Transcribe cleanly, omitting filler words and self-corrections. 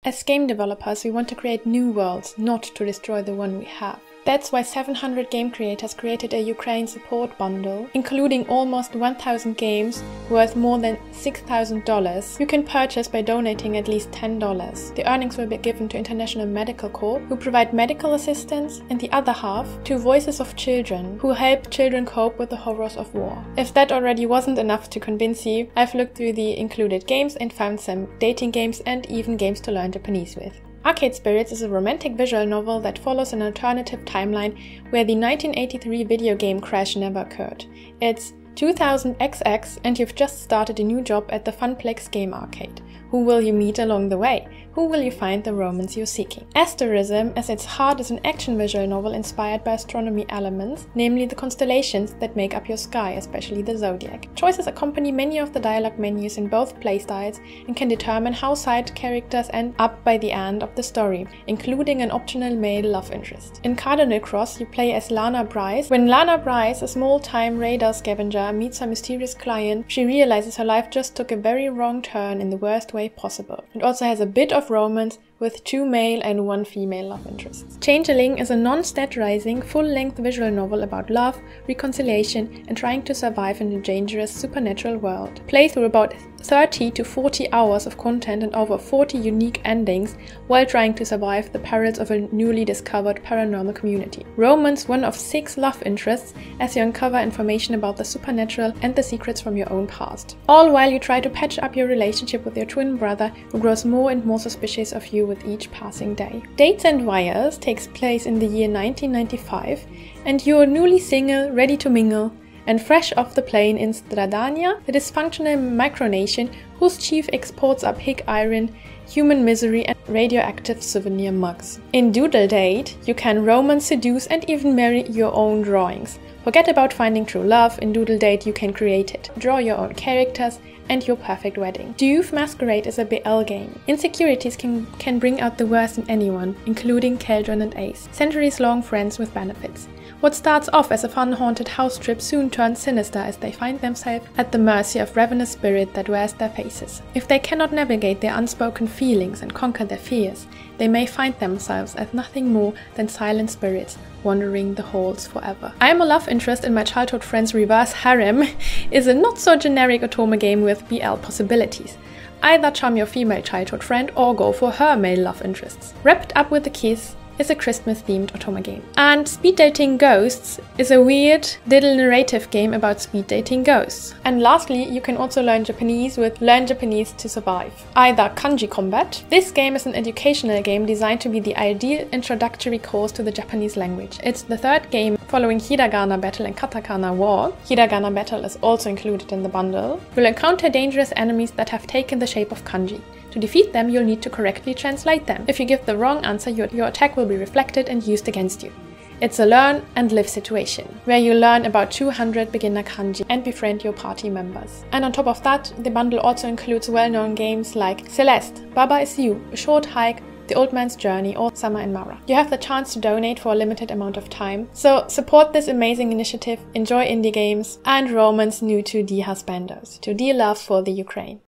As game developers, we want to create new worlds, not to destroy the one we have. That's why 700 game creators created a Ukraine support bundle, including almost 1,000 games worth more than $6,000 you can purchase by donating at least $10. The earnings will be given to International Medical Corps, who provide medical assistance, and the other half to Voices of Children, who help children cope with the horrors of war. If that already wasn't enough to convince you, I've looked through the included games and found some dating games and even games to learn Japanese with. Arcade Spirits is a romantic visual novel that follows an alternative timeline where the 1983 video game crash never occurred. It's 2000XX and you've just started a new job at the Funplex Game Arcade. Who will you meet along the way? Who will you find the romance you're seeking? Asterism, as its heart, is an action visual novel inspired by astronomy elements, namely the constellations that make up your sky, especially the zodiac. Choices accompany many of the dialogue menus in both playstyles and can determine how side characters end up by the end of the story, including an optional male love interest. In Cardinal Cross, you play as Lana Bryce. When Lana Bryce, a small-time radar scavenger, meets her mysterious client, she realizes her life just took a very wrong turn in the worst way possible. It also has a bit of romance with 2 male and 1 female love interests. Changeling is a non-stat-rising, full-length visual novel about love, reconciliation, and trying to survive in a dangerous supernatural world. Play through about 30 to 40 hours of content and over 40 unique endings while trying to survive the perils of a newly discovered paranormal community. Romance one of 6 love interests as you uncover information about the supernatural and the secrets from your own past. All while you try to patch up your relationship with your twin brother, who grows more and more suspicious of you with each passing day. Dates and Wires takes place in the year 1995 and you're newly single, ready to mingle, and fresh off the plane in Stradania, the dysfunctional micronation whose chief exports are pig iron, human misery, and radioactive souvenir mugs. In Doodle Date, you can romance, seduce, and even marry your own drawings. Forget about finding true love. In Doodle Date, you can create it. Draw your own characters and your perfect wedding. Doof Masquerade is a BL game. Insecurities can bring out the worst in anyone, including Keldron and Ace, centuries-long friends with benefits. What starts off as a fun-haunted house trip soon turns sinister as they find themselves at the mercy of ravenous spirit that wears their faces. If they cannot navigate their unspoken feelings and conquer their fears, they may find themselves as nothing more than silent spirits wandering the halls forever. I Am a Love Interest in My Childhood Friend's Reverse Harem is a not-so-generic Otome game with BL possibilities. Either charm your female childhood friend or go for her male love interests. Wrapped up with a kiss is a Christmas-themed Otome game. And Speed Dating Ghosts is a weird little narrative game about speed dating ghosts. And lastly, you can also learn Japanese with Learn Japanese to Survive. Either Kanji Combat. This game is an educational game designed to be the ideal introductory course to the Japanese language. It's the 3rd game following Hiragana Battle and Katakana War. Hiragana Battle is also included in the bundle. You'll encounter dangerous enemies that have taken the shape of kanji. To defeat them, you'll need to correctly translate them. If you give the wrong answer, your attack will be reflected and used against you. It's a learn and live situation, where you learn about 200 beginner kanji and befriend your party members. And on top of that, the bundle also includes well-known games like Celeste, Baba Is You, A Short Hike, The Old Man's Journey, or Summer in Mara. You have the chance to donate for a limited amount of time, so support this amazing initiative, enjoy indie games, and romance new 2D husbandos to deal love for the Ukraine.